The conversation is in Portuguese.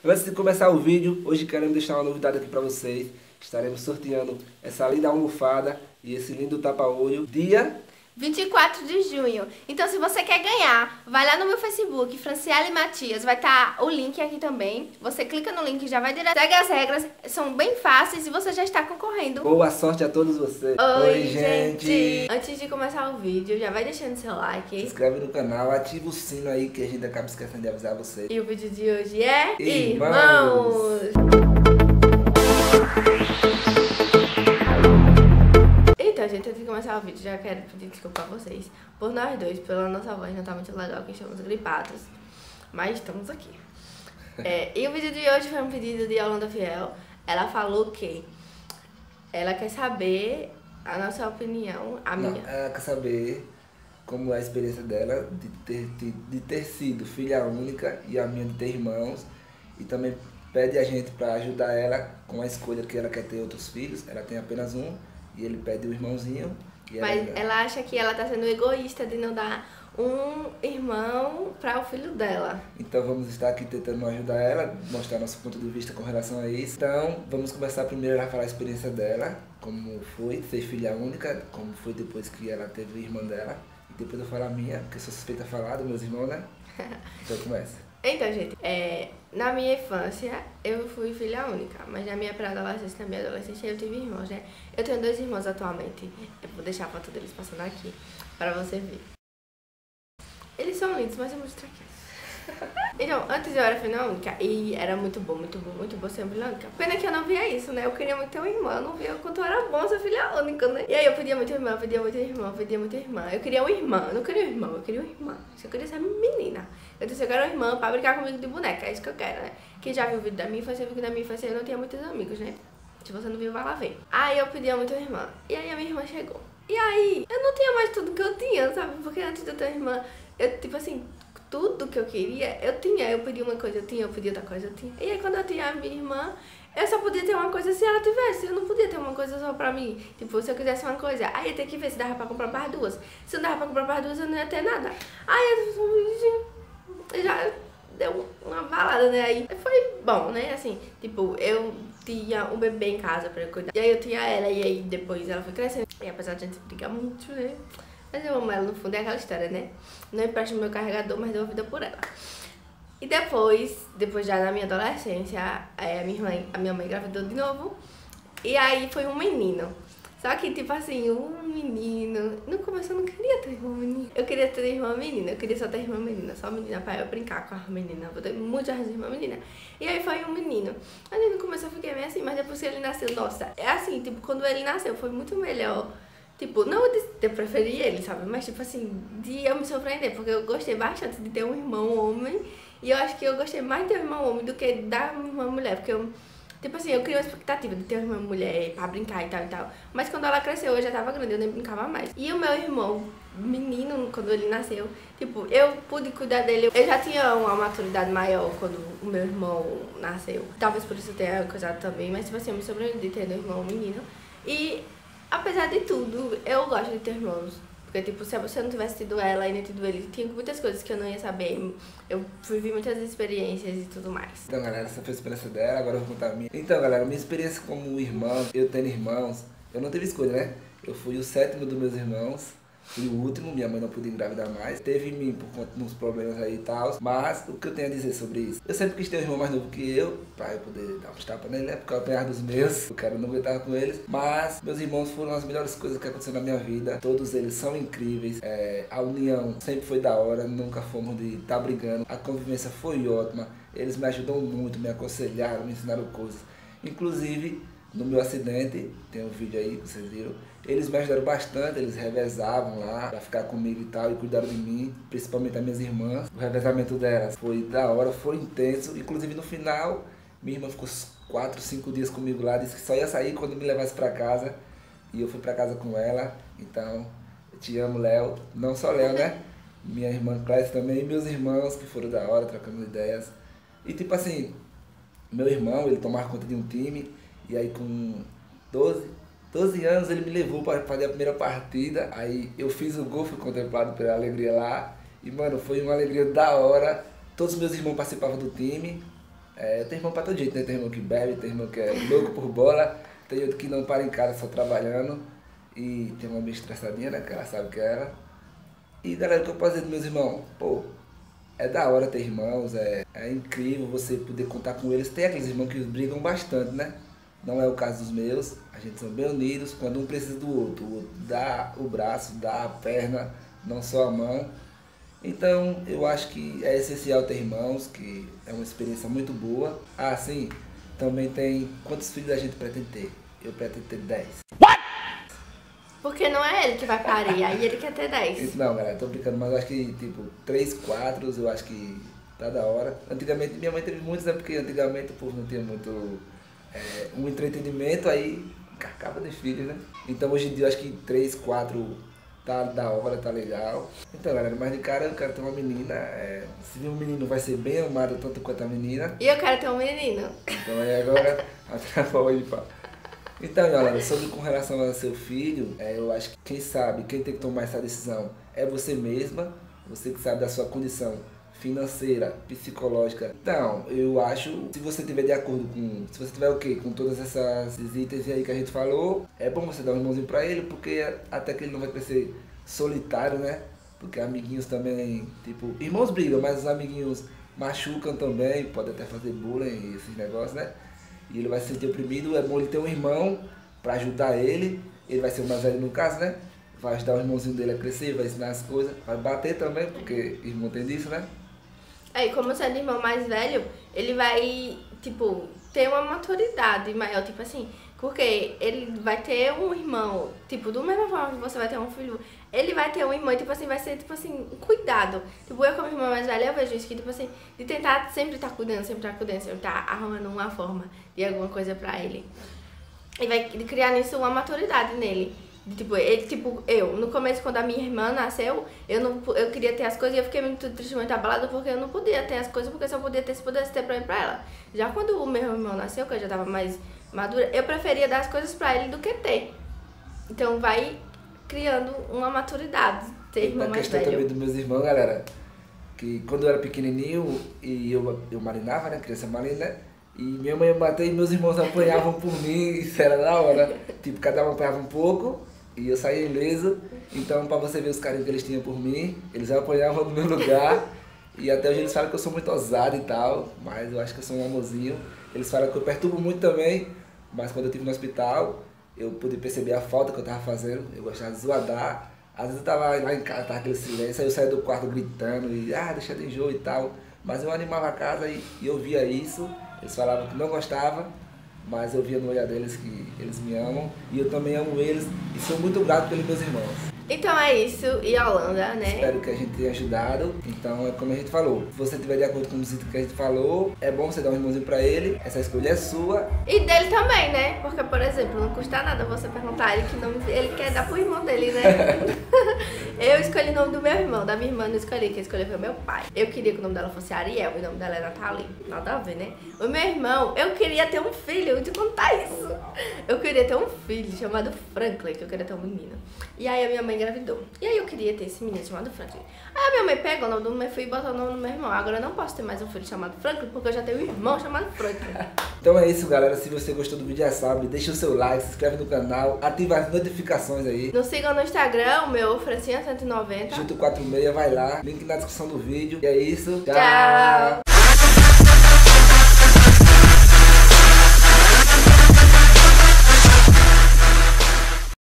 Antes de começar o vídeo, hoje queremos deixar uma novidade aqui para vocês. Estaremos sorteando essa linda almofada e esse lindo tapa-olho dia 24 de junho. Então, se você quer ganhar, vai lá no meu Facebook, Franciele Matias, vai estar o link aqui também. Você clica no link e já vai direto. Segue as regras, são bem fáceis e você já está concorrendo. Boa sorte a todos vocês. Oi, gente! Antes de começar o vídeo, já vai deixando seu like. Se inscreve no canal, ativa o sino aí que a gente acaba esquecendo de avisar vocês. E o vídeo de hoje é... Irmãos! Então, gente, antes de começar o vídeo, já quero pedir desculpa a vocês por nós dois, pela nossa voz não tá muito legal, que estamos gripados, mas estamos aqui. E o vídeo de hoje foi um pedido de Yolanda Fiel. Ela falou que ela quer saber a nossa opinião, Ela quer saber como é a experiência dela de ter sido filha única e a minha de ter irmãos, e também pede a gente para ajudar ela com a escolha que ela quer ter outros filhos. Ela tem apenas um e ele pede o irmãozinho. Mas ela acha que ela tá sendo egoísta de não dar um irmão para o filho dela. Então vamos estar aqui tentando ajudar ela, mostrar nosso ponto de vista com relação a isso. Então vamos começar primeiro a falar a experiência dela, como foi ser filha única, como foi depois que ela teve o irmão dela. E depois eu falo a minha, porque eu sou suspeita a falar dos meus irmãos, né? Então começa. Então, gente, na minha infância eu fui filha única, mas na minha pré-adolescência, na minha adolescência eu tive irmãos, né? Eu tenho 2 irmãos atualmente, eu vou deixar a foto deles passando aqui, para você ver. Eles são lindos, mas são muito traquinhos. Então, antes eu era filha única e era muito bom ser filha única. Pena que eu não via isso, né? Eu queria muito ter um irmão, eu não via o quanto era bom ser filha única, né? E aí eu pedia muito irmã, Eu queria uma irmã, eu não queria um irmão, eu queria uma irmã. Eu queria ser menina. Eu disse, eu quero uma irmã pra brincar comigo de boneca, é isso que eu quero, né? Quem já viu o vídeo da minha infância, viu que na minha infância eu não tinha muitos amigos, né? Se você não viu, vai lá ver. Aí eu pedia muito uma irmã, e aí a minha irmã chegou. E aí, eu não tinha mais tudo que eu tinha, sabe? Porque antes de eu ter uma irmã, eu, tipo assim, tudo que eu queria, eu tinha. Eu pedia uma coisa, eu pedia outra coisa, eu tinha. E aí quando eu tinha a minha irmã, eu só podia ter uma coisa se ela tivesse. Eu não podia ter uma coisa só pra mim. Tipo, se eu quisesse uma coisa, aí ia ter que ver se dava pra comprar para as duas. Se não dava pra comprar para as duas, eu não ia ter nada. Aí eu já deu uma balada, né? Aí foi bom, né? Assim, tipo, eu tinha um bebê em casa pra eu cuidar. E aí eu tinha ela, e aí depois ela foi crescendo. E apesar de a gente brigar muito, né? Mas eu amo ela, no fundo é aquela história, né? Não empresto meu carregador, mas dou a vida por ela. E depois já na minha adolescência, a minha mãe engravidou de novo. E aí foi um menino. Só que, tipo assim, um menino... No começo eu não queria ter irmã menina. Eu queria ter irmã menina, eu queria só ter irmã menina. Só menina pra eu brincar com a menina. Vou ter muitas irmãs menina. E aí foi um menino. Aí no começo eu fiquei meio assim, mas depois que ele nasceu, nossa, é assim, tipo, quando ele nasceu foi muito melhor. Tipo, não de eu preferi ele, sabe? Mas, tipo assim, de eu me surpreender. Porque eu gostei bastante de ter um irmão homem. E eu acho que eu gostei mais de ter um irmão homem do que da irmã mulher. Porque eu, tipo assim, eu criei uma expectativa de ter uma irmã mulher pra brincar e tal e tal. Mas quando ela cresceu, eu já tava grande, eu nem brincava mais. E o meu irmão menino, quando ele nasceu, tipo, eu pude cuidar dele. Eu já tinha uma maturidade maior quando o meu irmão nasceu. Talvez por isso eu tenha coisado também. Mas, tipo assim, eu me surpreendi tendo um irmão menino. E... apesar de tudo, eu gosto de ter irmãos. Porque, tipo, se eu não tivesse tido ela e nem tido ele, tinha muitas coisas que eu não ia saber. Eu vivi muitas experiências e tudo mais. Então, galera, essa foi a experiência dela, agora eu vou contar a minha. Então, galera, minha experiência como irmão, eu tendo irmãos, eu não tive escolha, né? Eu fui o 7º dos meus irmãos. Fui o último, minha mãe não podia engravidar mais. Teve em mim por conta de uns problemas aí e tal. Mas o que eu tenho a dizer sobre isso? Eu sempre quis ter um irmão mais novo que eu, pra eu poder dar uns tapas nele, né? Porque eu apanhava dos meus, o cara não aguentava com eles. Mas meus irmãos foram as melhores coisas que aconteceram na minha vida. Todos eles são incríveis. A união sempre foi da hora, nunca fomos de estar brigando. A convivência foi ótima. Eles me ajudam muito, me aconselharam, me ensinaram coisas. Inclusive, no meu acidente, tem um vídeo aí que vocês viram, eles me ajudaram bastante, eles revezavam lá pra ficar comigo e tal, e cuidaram de mim, principalmente as minhas irmãs. O revezamento delas foi da hora, foi intenso, inclusive no final, minha irmã ficou 4, 5 dias comigo lá, disse que só ia sair quando me levasse pra casa, e eu fui pra casa com ela. Então, eu te amo, Léo, não só Léo, né? Minha irmã Clécia também, e meus irmãos que foram da hora, trocando ideias. E tipo assim, meu irmão, ele tomava conta de um time. E aí com 12 anos ele me levou para fazer a primeira partida. Aí eu fiz o gol, fui contemplado pela alegria lá. E mano, foi uma alegria da hora. Todos os meus irmãos participavam do time. Tem irmão pra todo jeito, né? Tem irmão que bebe, tem irmão que é louco por bola, tem outro que não para em casa só trabalhando. E tem uma meio estressadinha, né? Que ela sabe que era. E galera, o que eu posso dizer dos meus irmãos? Pô, é da hora ter irmãos, é incrível você poder contar com eles. Tem aqueles irmãos que brigam bastante, né? Não é o caso dos meus, a gente são bem unidos. Quando um precisa do outro, o outro dá o braço, dá a perna, não só a mão. Então, eu acho que é essencial ter irmãos, que é uma experiência muito boa. Ah, sim, também tem... Quantos filhos a gente pretende ter? Eu pretendo ter 10. Porque não é ele que vai parir, aí ele quer ter 10. Não, galera, tô brincando, mas eu acho que, tipo, 3, 4, eu acho que tá da hora. Antigamente, minha mãe teve muitos, né? Porque antigamente o povo não tinha muito um entretenimento, aí acaba de filhos, né? Então, hoje em dia, eu acho que 3, 4... tá da hora, tá legal. Então, galera, mas de cara eu quero ter uma menina. Se vir um menino vai ser bem amado tanto quanto a menina. E eu quero ter um menino. Então aí agora atrapalhou aí, pá. Então, galera, sobre com relação ao seu filho, eu acho que quem sabe, quem tem que tomar essa decisão é você mesma. Você que sabe da sua condição financeira, psicológica. Então, eu acho, se você tiver de acordo com, se você tiver o quê? Com todas essas itens aí que a gente falou, é bom você dar um irmãozinho pra ele, porque até que ele não vai crescer solitário, né? Porque amiguinhos também, tipo, irmãos brigam, mas os amiguinhos machucam também, pode até fazer bullying, esses negócios, né? E ele vai se sentir oprimido, é bom ele ter um irmão pra ajudar ele vai ser o mais velho no caso, né? Vai ajudar o irmãozinho dele a crescer, vai ensinar as coisas, vai bater também, porque irmão tem disso, né? Aí, como sendo irmão mais velho, ele vai, tipo, ter uma maturidade maior, tipo assim, porque ele vai ter um irmão, tipo, do mesmo forma que você vai ter um filho, ele vai ter um irmão e, tipo assim, vai ser, tipo assim, um cuidado. Tipo, eu como irmã mais velha, eu vejo isso que, tipo assim, de tentar sempre estar cuidando, sempre estar arrumando uma forma de alguma coisa pra ele. E vai criar nisso uma maturidade nele. Tipo, eu, no começo, quando a minha irmã nasceu, eu queria ter as coisas e eu fiquei muito triste, muito abalada, porque eu não podia ter as coisas, porque só podia ter se pudesse ter pra mim pra ela. Já quando o meu irmão nasceu, que eu já tava mais madura, eu preferia dar as coisas pra ele do que ter. Então vai criando uma maturidade, ter irmão mais velho. A questão também dos meus irmãos, galera, que quando eu era pequenininho e eu marinava, né, criança marina, e minha mãe bateu e meus irmãos apanhavam por mim, isso era da hora. Tipo, cada um apanhava um pouco e eu saía ileso. Então, pra você ver os carinhos que eles tinham por mim, eles apanhavam no meu lugar. E até hoje eles falam que eu sou muito ousado e tal, mas eu acho que eu sou um amorzinho. Eles falam que eu perturbo muito também, mas quando eu estive no hospital, eu pude perceber a falta que eu tava fazendo. Eu gostava de zoadar. Às vezes eu tava lá em casa, tava aquele silêncio, aí eu saía do quarto gritando e deixa de enjoo e tal. Mas eu animava a casa e eu via isso. Eles falavam que não gostavam, mas eu via no olhar deles que eles me amam. E eu também amo eles e sou muito grato pelos meus irmãos. Então é isso, e a Holanda, né? Espero que a gente tenha ajudado. Então é como a gente falou, se você estiver de acordo com o que a gente falou, é bom você dar um irmãozinho pra ele, essa escolha é sua. E dele também, né? Porque, por exemplo, não custa nada você perguntar a ele que nome ele quer dar pro irmão dele, né? Eu escolhi o nome do meu irmão, da minha irmã não escolhi, quem escolheu foi meu pai. Eu queria que o nome dela fosse Ariel, e o nome dela é Nathalie, nada a ver, né? O meu irmão, eu queria ter um filho, eu te contar isso. Eu queria ter um filho chamado Franklin, que eu queria ter um menino. E aí a minha mãe engravidou. E aí eu queria ter esse menino chamado Franklin. Aí a minha mãe pegou o nome do meu filho e botou o nome do meu irmão. Agora eu não posso ter mais um filho chamado Franklin, porque eu já tenho um irmão chamado Franklin. Então é isso, galera. Se você gostou do vídeo, já sabe, deixa o seu like, se inscreve no canal, ativa as notificações aí. Nos sigam no Instagram, o meu Francinha190. Junto 46, vai lá, link na descrição do vídeo. E é isso. Tchau!